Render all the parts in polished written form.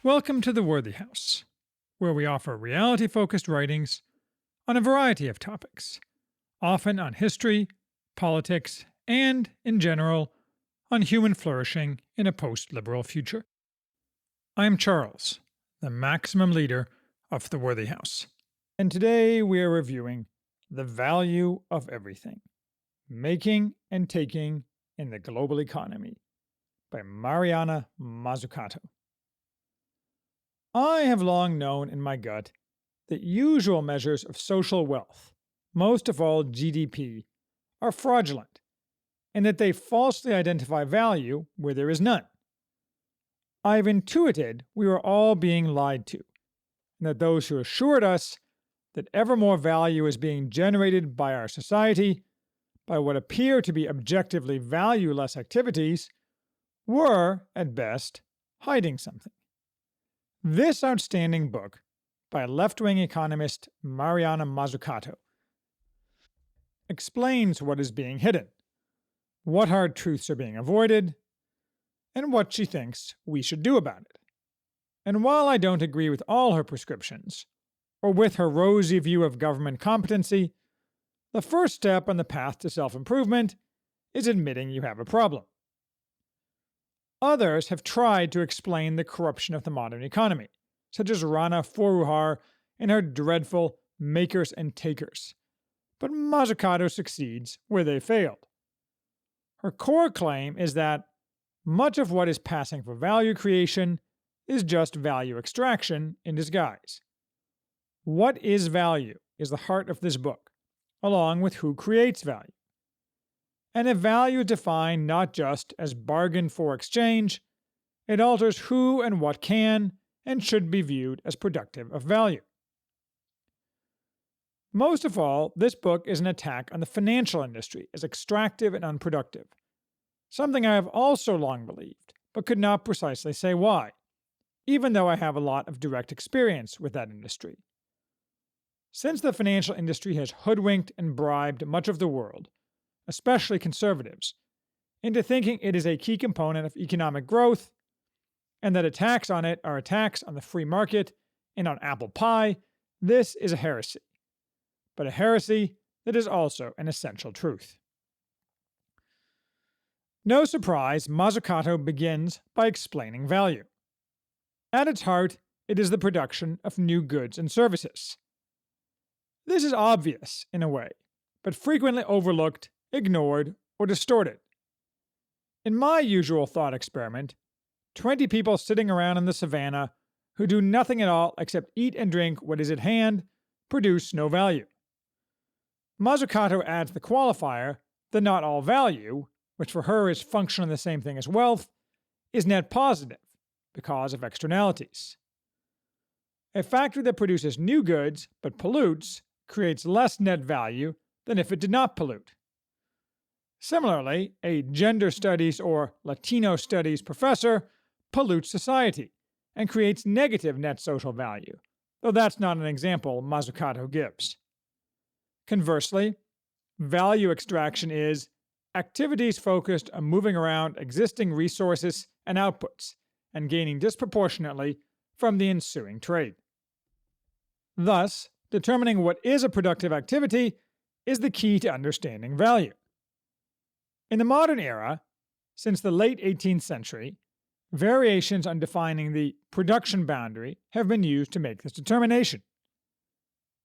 Welcome to the Worthy House, where we offer reality focused writings on a variety of topics, often on history, politics, and, in general, on human flourishing in a post liberal future. I am Charles, the maximum leader of the Worthy House, and today we are reviewing The Value of Everything Making and Taking in the Global Economy by Mariana Mazzucato. I have long known in my gut that usual measures of social wealth, most of all GDP, are fraudulent, and that they falsely identify value where there is none. I've intuited we were all being lied to, and that those who assured us that ever more value is being generated by our society by what appear to be objectively valueless activities were, at best, hiding something. This outstanding book by left-wing economist Mariana Mazzucato explains what is being hidden, what hard truths are being avoided, and what she thinks we should do about it. And while I don't agree with all her prescriptions, or with her rosy view of government competency, the first step on the path to self-improvement is admitting you have a problem. Others have tried to explain the corruption of the modern economy, such as Rana Foroohar in her dreadful Makers and Takers, but Mazzucato succeeds where they failed. Her core claim is that much of what is passing for value creation is just value extraction in disguise. What is value is the heart of this book, along with who creates value. And if value is defined not just as bargain for exchange, it alters who and what can and should be viewed as productive of value. Most of all, this book is an attack on the financial industry as extractive and unproductive, something I have also long believed, but could not precisely say why, even though I have a lot of direct experience with that industry. Since the financial industry has hoodwinked and bribed much of the world, especially conservatives, into thinking it is a key component of economic growth, and that attacks on it are attacks on the free market and on apple pie, this is a heresy. But a heresy that is also an essential truth. No surprise, Mazzucato begins by explaining value. At its heart, it is the production of new goods and services. This is obvious, in a way, but frequently overlooked, ignored, or distorted. In my usual thought experiment, 20 people sitting around in the savannah who do nothing at all except eat and drink what is at hand produce no value. Mazzucato adds the qualifier that not all value, which for her is functionally the same thing as wealth, is net positive because of externalities. A factory that produces new goods but pollutes creates less net value than if it did not pollute. Similarly, a gender studies or Latino studies professor pollutes society and creates negative net social value, though that's not an example Mazzucato gives. Conversely, value extraction is activities focused on moving around existing resources and outputs and gaining disproportionately from the ensuing trade. Thus, determining what is a productive activity is the key to understanding value. In the modern era, since the late 18th century, variations on defining the production boundary have been used to make this determination.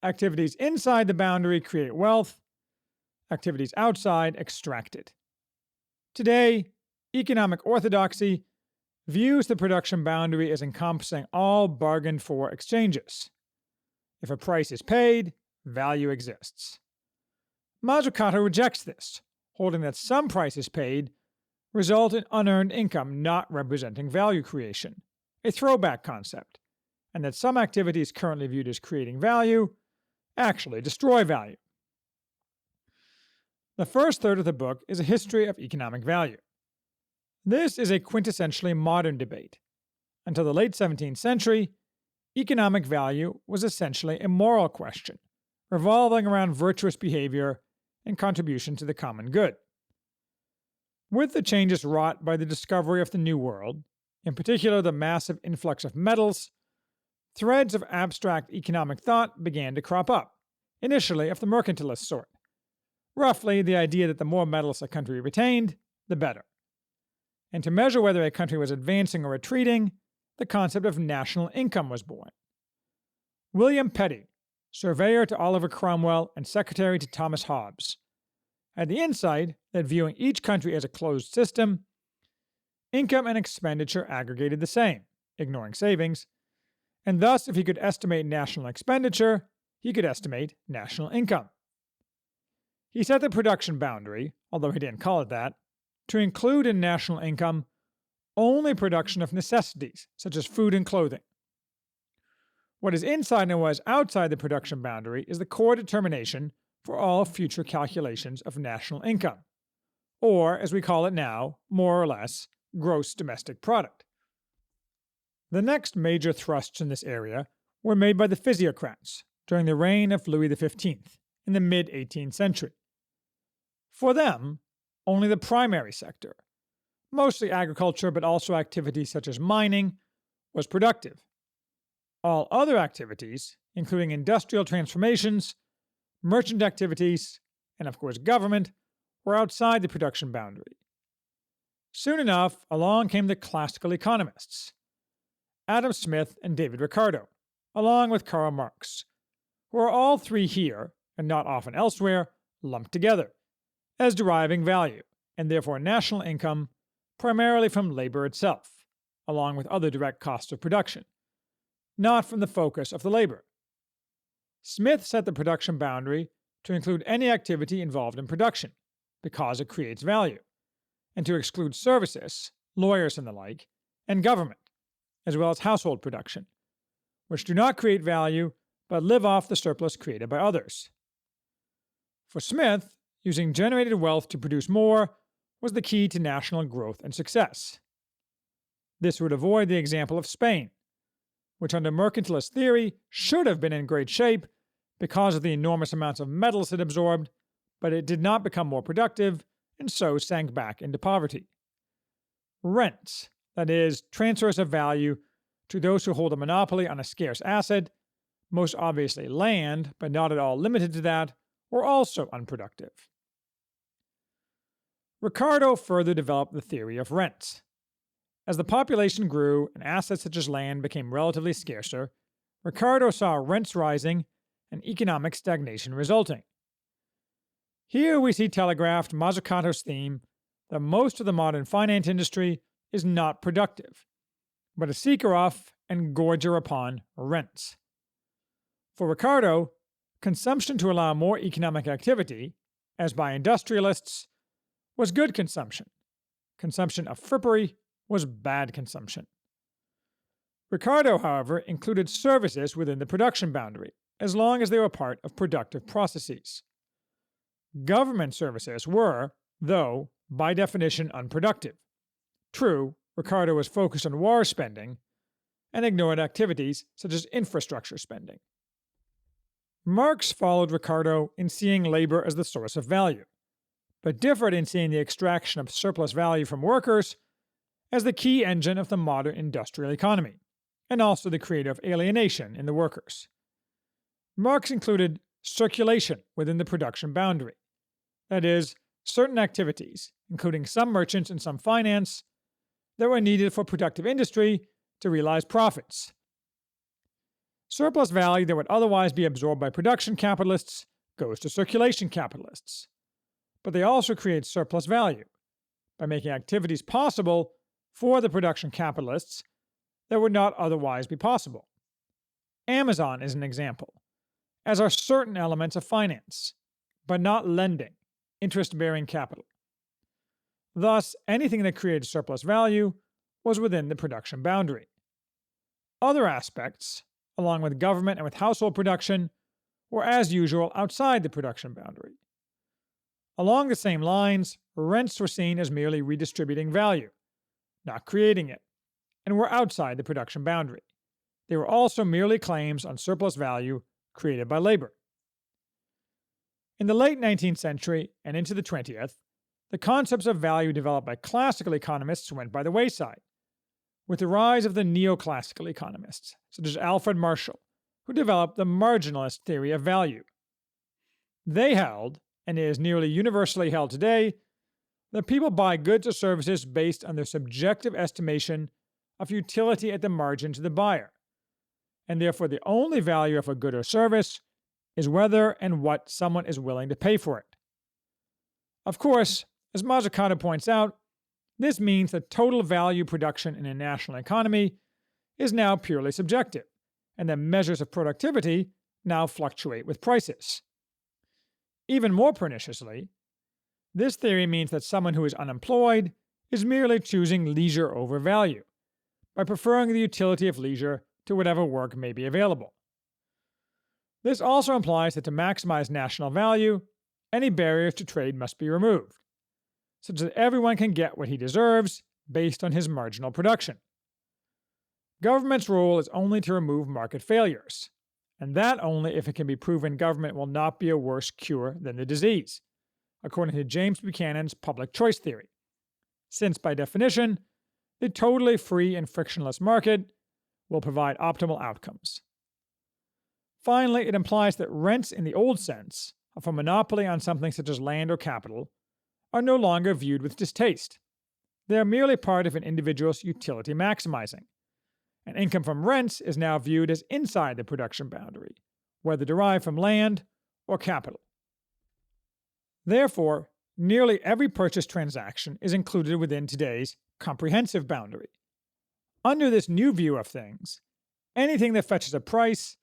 Activities inside the boundary create wealth, activities outside extract it. Today, economic orthodoxy views the production boundary as encompassing all bargained for exchanges. If a price is paid, value exists. Mazzucato rejects this, holding that some prices paid result in unearned income not representing value creation, a throwback concept, and that some activities currently viewed as creating value actually destroy value. The first third of the book is a history of economic value. This is a quintessentially modern debate. Until the late 17th century, economic value was essentially a moral question, revolving around virtuous behavior and contribution to the common good. With the changes wrought by the discovery of the New World, in particular the massive influx of metals, threads of abstract economic thought began to crop up, initially of the mercantilist sort. Roughly, the idea that the more metals a country retained, the better. And to measure whether a country was advancing or retreating, the concept of national income was born. William Petty, surveyor to Oliver Cromwell and secretary to Thomas Hobbes, had the insight that viewing each country as a closed system, income and expenditure aggregated the same, ignoring savings, and thus if he could estimate national expenditure, he could estimate national income. He set the production boundary, although he didn't call it that, to include in national income only production of necessities, such as food and clothing. What is inside and what is outside the production boundary is the core determination for all future calculations of national income, or, as we call it now, more or less, gross domestic product. The next major thrusts in this area were made by the physiocrats during the reign of Louis XV in the mid-18th century. For them, only the primary sector, mostly agriculture but also activities such as mining, was productive. All other activities, including industrial transformations, merchant activities, and of course government, were outside the production boundary. Soon enough, along came the classical economists, Adam Smith and David Ricardo, along with Karl Marx, who are all three here, and not often elsewhere, lumped together, as deriving value, and therefore national income, primarily from labor itself, along with other direct costs of production, not from the focus of the labor. Smith set the production boundary to include any activity involved in production, because it creates value, and to exclude services, lawyers and the like, and government, as well as household production, which do not create value but live off the surplus created by others. For Smith, using generated wealth to produce more was the key to national growth and success. This would avoid the example of Spain, which under mercantilist theory should have been in great shape because of the enormous amounts of metals it absorbed, but it did not become more productive and so sank back into poverty. Rents, that is, transfers of value to those who hold a monopoly on a scarce asset, most obviously land, but not at all limited to that, were also unproductive. Ricardo further developed the theory of rents. As the population grew and assets such as land became relatively scarcer, Ricardo saw rents rising and economic stagnation resulting. Here we see telegraphed Mazzucato's theme that most of the modern finance industry is not productive, but a seeker of and gorger upon rents. For Ricardo, consumption to allow more economic activity, as by industrialists, was good consumption. Consumption of frippery was bad consumption. Ricardo, however, included services within the production boundary, as long as they were part of productive processes. Government services were, though, by definition unproductive. True, Ricardo was focused on war spending and ignored activities such as infrastructure spending. Marx followed Ricardo in seeing labor as the source of value, but differed in seeing the extraction of surplus value from workers as the key engine of the modern industrial economy, and also the creator of alienation in the workers. Marx included circulation within the production boundary, that is, certain activities, including some merchants and some finance, that were needed for productive industry to realize profits. Surplus value that would otherwise be absorbed by production capitalists goes to circulation capitalists. But they also create surplus value by making activities possible for the production capitalists that would not otherwise be possible. Amazon is an example, as are certain elements of finance, but not lending, interest-bearing capital. Thus, anything that created surplus value was within the production boundary. Other aspects, along with government and with household production, were as usual outside the production boundary. Along the same lines, rents were seen as merely redistributing value, not creating it, and were outside the production boundary. They were also merely claims on surplus value created by labor. In the late 19th century and into the 20th, the concepts of value developed by classical economists went by the wayside, with the rise of the neoclassical economists, such as Alfred Marshall, who developed the marginalist theory of value. They held, and is nearly universally held today, that people buy goods or services based on their subjective estimation of utility at the margin to the buyer, and therefore the only value of a good or service is whether and what someone is willing to pay for it. Of course, as Mazzucato points out, this means that total value production in a national economy is now purely subjective, and that measures of productivity now fluctuate with prices. Even more perniciously, this theory means that someone who is unemployed is merely choosing leisure over value, by preferring the utility of leisure to whatever work may be available. This also implies that to maximize national value, any barriers to trade must be removed, such that everyone can get what he deserves based on his marginal production. Government's role is only to remove market failures, and that only if it can be proven government will not be a worse cure than the disease, according to James Buchanan's public choice theory, since by definition, the totally free and frictionless market will provide optimal outcomes. Finally, it implies that rents in the old sense of a monopoly on something such as land or capital are no longer viewed with distaste. They are merely part of an individual's utility maximizing, and income from rents is now viewed as inside the production boundary, whether derived from land or capital. Therefore, nearly every purchase transaction is included within today's comprehensive boundary. Under this new view of things, anything that fetches a price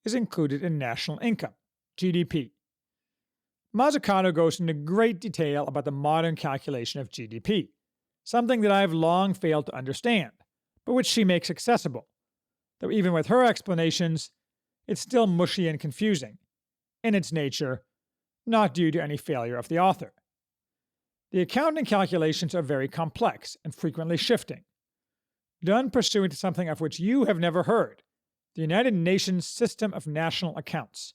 is included in national income, GDP. Mazzucato goes into great detail about the modern calculation of GDP, something that I have long failed to understand, but which she makes accessible, though even with her explanations, it's still mushy and confusing, in its nature, not due to any failure of the author. The accounting calculations are very complex and frequently shifting, done pursuant to something of which you have never heard, the United Nations System of National Accounts,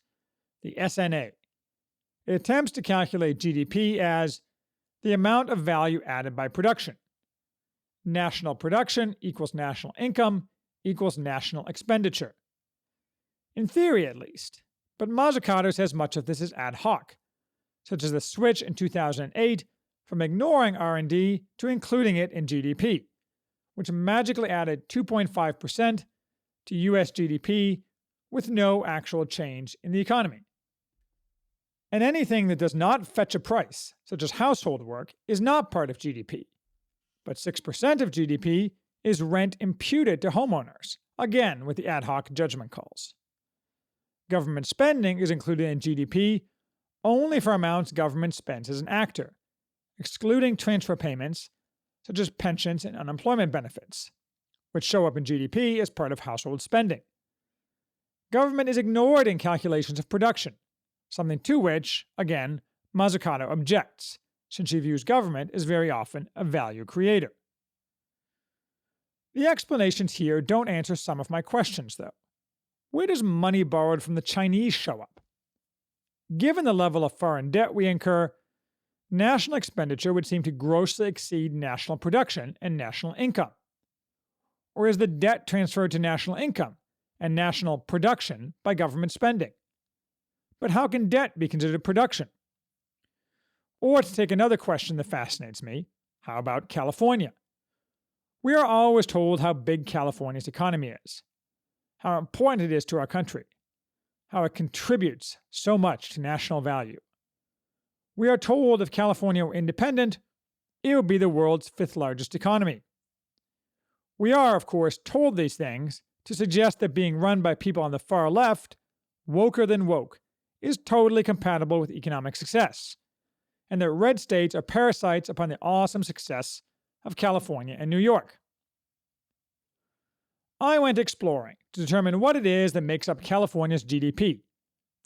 the SNA. It attempts to calculate GDP as the amount of value added by production. National production equals national income equals national expenditure. In theory, at least, but Mazzucato says much of this is ad hoc, such as the switch in 2008 from ignoring R&D to including it in GDP, which magically added 2.5% to US GDP with no actual change in the economy. And anything that does not fetch a price, such as household work, is not part of GDP. But 6% of GDP is rent imputed to homeowners, again with the ad hoc judgment calls. Government spending is included in GDP only for amounts government spends as an actor, excluding transfer payments such as pensions and unemployment benefits, which show up in GDP as part of household spending. Government is ignored in calculations of production, something to which, again, Mazzucato objects, since she views government as very often a value creator. The explanations here don't answer some of my questions, though. Where does money borrowed from the Chinese show up? Given the level of foreign debt we incur, national expenditure would seem to grossly exceed national production and national income. Or is the debt transferred to national income and national production by government spending? But how can debt be considered production? Or to take another question that fascinates me, how about California? We are always told how big California's economy is, how important it is to our country, how it contributes so much to national value. We are told if California were independent, it would be the world's fifth largest economy. We are, of course, told these things to suggest that being run by people on the far left, woker than woke, is totally compatible with economic success, and that red states are parasites upon the awesome success of California and New York. I went exploring to determine what it is that makes up California's GDP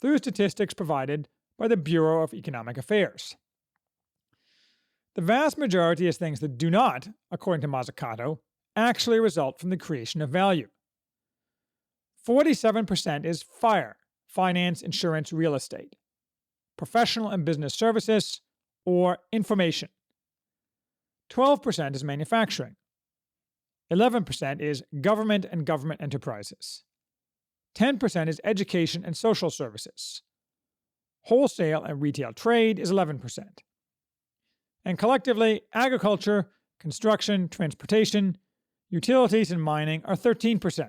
through statistics provided by the Bureau of Economic Affairs. The vast majority is things that do not, according to Mazzucato, actually result from the creation of value. 47% is FIRE, finance, insurance, real estate, professional and business services, or information. 12% is manufacturing. 11% is government and government enterprises. 10% is education and social services. Wholesale and retail trade is 11%. And collectively, agriculture, construction, transportation, utilities, and mining are 13%.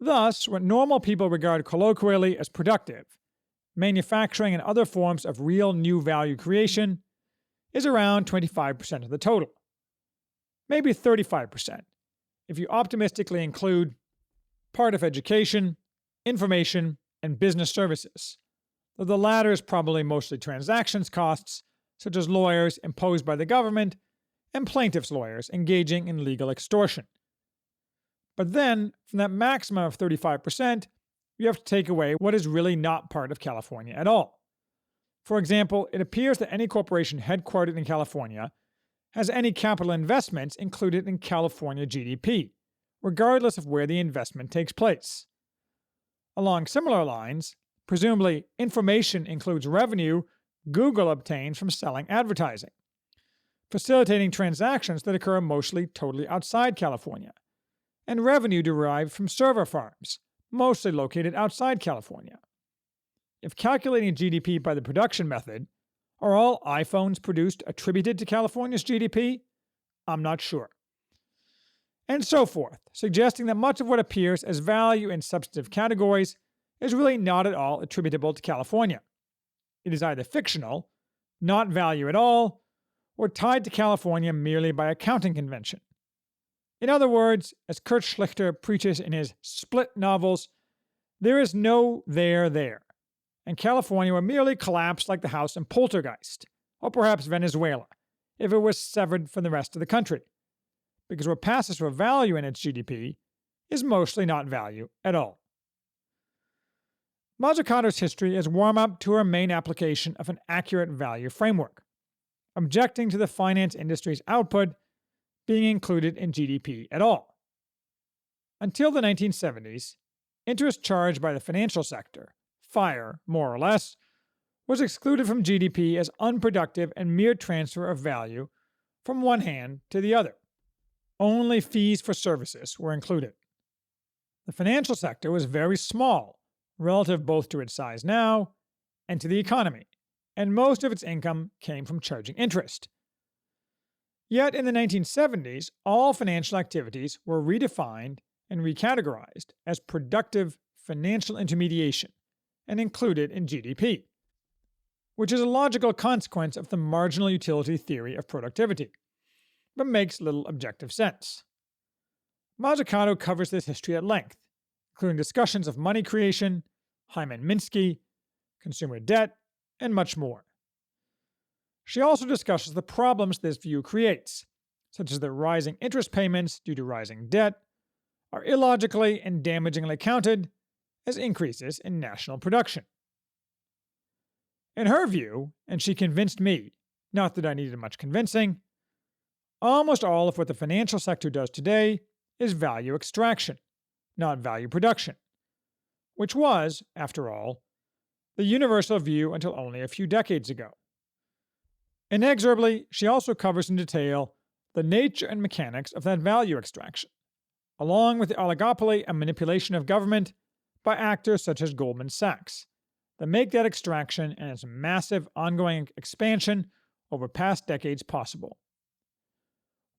Thus, what normal people regard colloquially as productive, manufacturing and other forms of real new value creation, is around 25% of the total. Maybe 35%, if you optimistically include part of education, information, and business services, though the latter is probably mostly transactions costs, such as lawyers imposed by the government and plaintiffs' lawyers engaging in legal extortion. But then, from that maximum of 35%, you have to take away what is really not part of California at all. For example, it appears that any corporation headquartered in California has any capital investments included in California GDP, regardless of where the investment takes place. Along similar lines, presumably information includes revenue Google obtains from selling advertising, facilitating transactions that occur mostly totally outside California, and revenue derived from server farms, mostly located outside California. If calculating GDP by the production method, are all iPhones produced attributed to California's GDP? I'm not sure. And so forth, suggesting that much of what appears as value in substantive categories is really not at all attributable to California. It is either fictional, not value at all, or tied to California merely by accounting convention. In other words, as Kurt Schlichter preaches in his Split novels, there is no there, and California would merely collapse like the house in Poltergeist, or perhaps Venezuela, if it was severed from the rest of the country, because what passes for value in its GDP is mostly not value at all. Mazzucato's history is warm-up to her main application of an accurate value framework, objecting to the finance industry's output being included in GDP at all. Until the 1970s, interest charged by the financial sector, FIRE more or less, was excluded from GDP as unproductive and mere transfer of value from one hand to the other. Only fees for services were included. The financial sector was very small, relative both to its size now and to the economy, and most of its income came from charging interest. Yet in the 1970s, all financial activities were redefined and recategorized as productive financial intermediation and included in GDP, which is a logical consequence of the marginal utility theory of productivity, but makes little objective sense. Mazzucato covers this history at length, including discussions of money creation, Hyman Minsky, consumer debt, and much more. She also discusses the problems this view creates, such as that rising interest payments due to rising debt are illogically and damagingly counted as increases in national production. In her view, and she convinced me, not that I needed much convincing, almost all of what the financial sector does today is value extraction, not value production, which was, after all, the universal view until only a few decades ago. Inexorably, she also covers in detail the nature and mechanics of that value extraction, along with the oligopoly and manipulation of government by actors such as Goldman Sachs, that make that extraction and its massive ongoing expansion over past decades possible.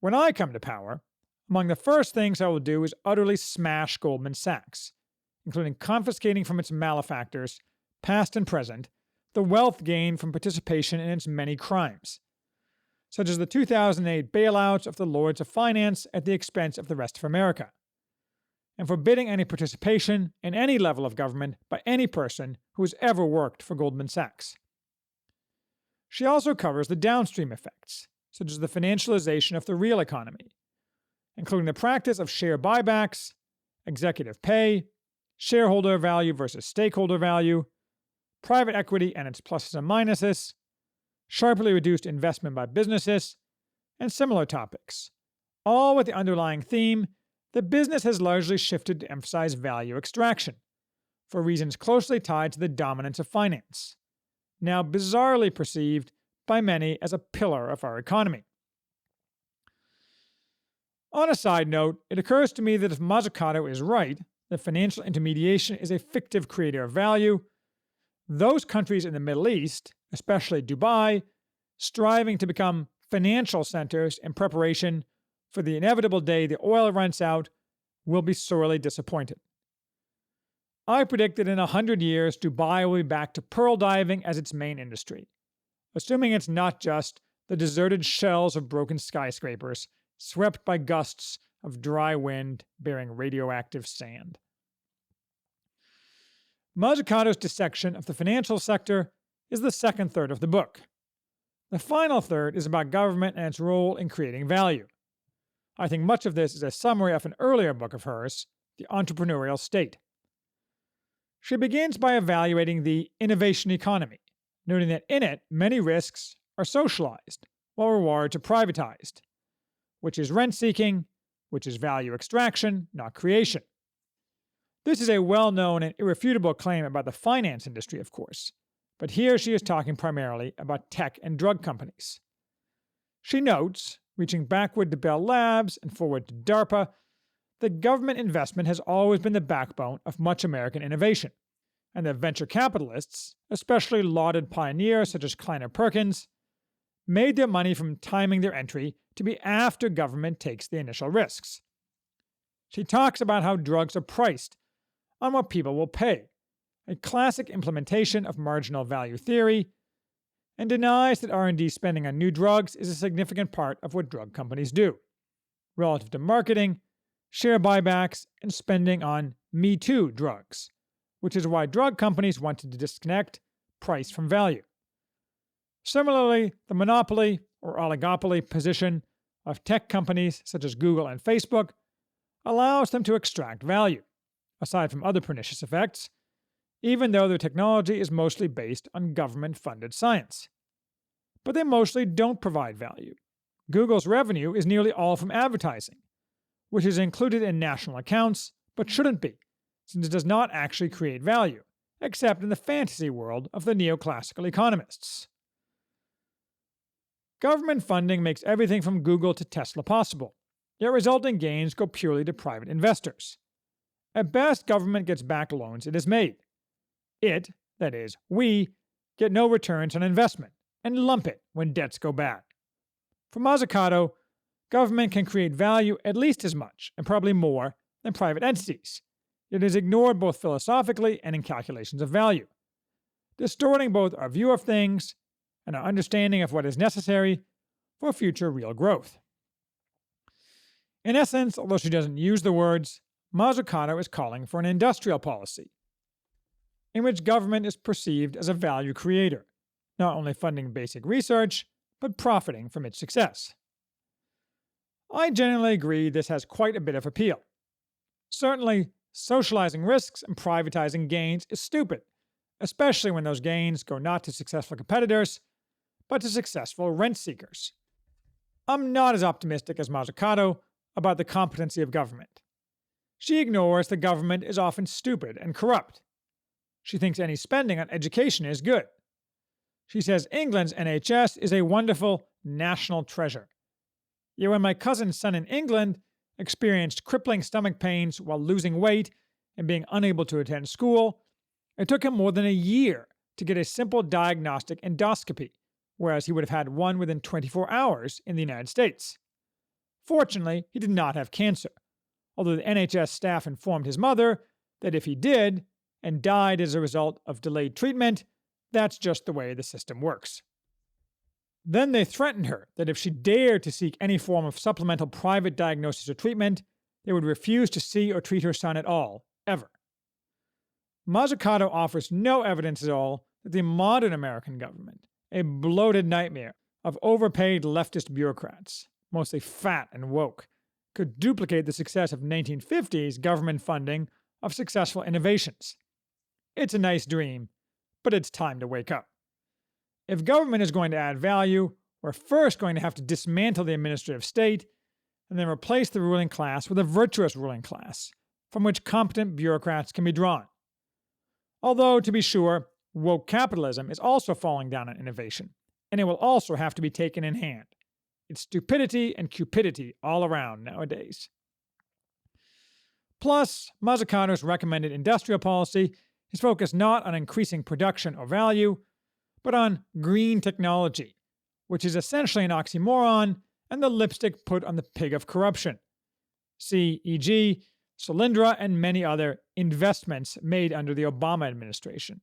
When I come to power, among the first things I will do is utterly smash Goldman Sachs, including confiscating from its malefactors, past and present, the wealth gained from participation in its many crimes, such as the 2008 bailouts of the Lords of Finance at the expense of the rest of America, and forbidding any participation in any level of government by any person who has ever worked for Goldman Sachs. She also covers the downstream effects, such as the financialization of the real economy, including the practice of share buybacks, executive pay, shareholder value versus stakeholder value, private equity and its pluses and minuses, sharply reduced investment by businesses, and similar topics, all with the underlying theme that business has largely shifted to emphasize value extraction, for reasons closely tied to the dominance of finance, now bizarrely perceived by many as a pillar of our economy. On a side note, it occurs to me that if Mazzucato is right, that financial intermediation is a fictive creator of value, those countries in the Middle East, especially Dubai, striving to become financial centers in preparation for the inevitable day the oil runs out, will be sorely disappointed. I predict that in 100 years, Dubai will be back to pearl diving as its main industry, assuming it's not just the deserted shells of broken skyscrapers swept by gusts of dry wind bearing radioactive sand. Mazzucato's dissection of the financial sector is the second third of the book. The final third is about government and its role in creating value. I think much of this is a summary of an earlier book of hers, The Entrepreneurial State. She begins by evaluating the innovation economy, noting that in it many risks are socialized, while rewards are privatized, which is rent-seeking, which is value extraction, not creation. This is a well-known and irrefutable claim about the finance industry, of course, but here she is talking primarily about tech and drug companies. She notes, reaching backward to Bell Labs and forward to DARPA, that government investment has always been the backbone of much American innovation, and that venture capitalists, especially lauded pioneers such as Kleiner Perkins, made their money from timing their entry to be after government takes the initial risks. She talks about how drugs are priced on what people will pay, a classic implementation of marginal value theory, and denies that R&D spending on new drugs is a significant part of what drug companies do, relative to marketing, share buybacks, and spending on Me Too drugs, which is why drug companies wanted to disconnect price from value. Similarly, the monopoly or oligopoly position of tech companies such as Google and Facebook allows them to extract value, aside from other pernicious effects, even though their technology is mostly based on government-funded science. But they mostly don't provide value. Google's revenue is nearly all from advertising, which is included in national accounts, but shouldn't be, since it does not actually create value, except in the fantasy world of the neoclassical economists. Government funding makes everything from Google to Tesla possible, yet resulting gains go purely to private investors. At best, government gets back loans it has made. It, that is, we, get no returns on investment and lump it when debts go bad. For Mazzucato, government can create value at least as much, and probably more, than private entities. It is ignored both philosophically and in calculations of value, distorting both our view of things and our understanding of what is necessary for future real growth. In essence, although she doesn't use the words, Mazzucato is calling for an industrial policy, in which government is perceived as a value creator, not only funding basic research, but profiting from its success. I generally agree this has quite a bit of appeal. Certainly, socializing risks and privatizing gains is stupid, especially when those gains go not to successful competitors, but to successful rent seekers. I'm not as optimistic as Mazzucato about the competency of government. She ignores that government is often stupid and corrupt. She thinks any spending on education is good. She says England's NHS is a wonderful national treasure. Yet when my cousin's son in England experienced crippling stomach pains while losing weight and being unable to attend school, it took him more than a year to get a simple diagnostic endoscopy, whereas he would have had one within 24 hours in the United States. Fortunately, he did not have cancer, although the NHS staff informed his mother that if he did, and died as a result of delayed treatment, that's just the way the system works. Then they threatened her that if she dared to seek any form of supplemental private diagnosis or treatment, they would refuse to see or treat her son at all, ever. Mazzucato offers no evidence at all that the modern American government, a bloated nightmare of overpaid leftist bureaucrats, mostly fat and woke, could duplicate the success of 1950s government funding of successful innovations. It's a nice dream, but it's time to wake up. If government is going to add value, we're first going to have to dismantle the administrative state and then replace the ruling class with a virtuous ruling class, from which competent bureaucrats can be drawn. Although, to be sure, woke capitalism is also falling down on innovation, and it will also have to be taken in hand. It's stupidity and cupidity all around nowadays. Plus, Mazzucato's recommended industrial policy is focused not on increasing production or value, but on green technology, which is essentially an oxymoron and the lipstick put on the pig of corruption. See, e.g., Solyndra and many other investments made under the Obama administration.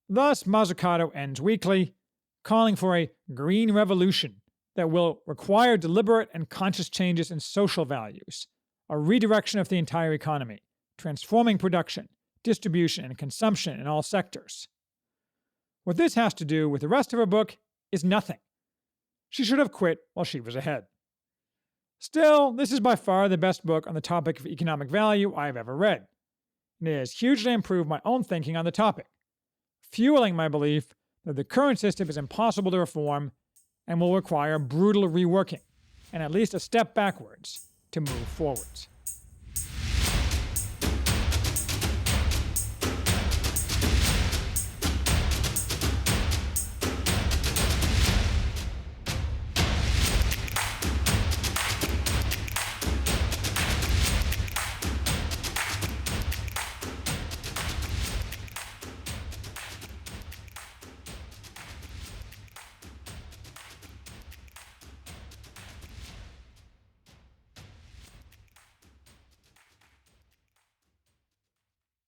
Thus, Mazzucato ends weekly, calling for a green revolution that will require deliberate and conscious changes in social values, a redirection of the entire economy, transforming production, distribution, and consumption in all sectors. What this has to do with the rest of her book is nothing. She should have quit while she was ahead. Still, this is by far the best book on the topic of economic value I have ever read. It has hugely improved my own thinking on the topic, fueling my belief that the current system is impossible to reform and will require brutal reworking, and at least a step backwards to move forwards.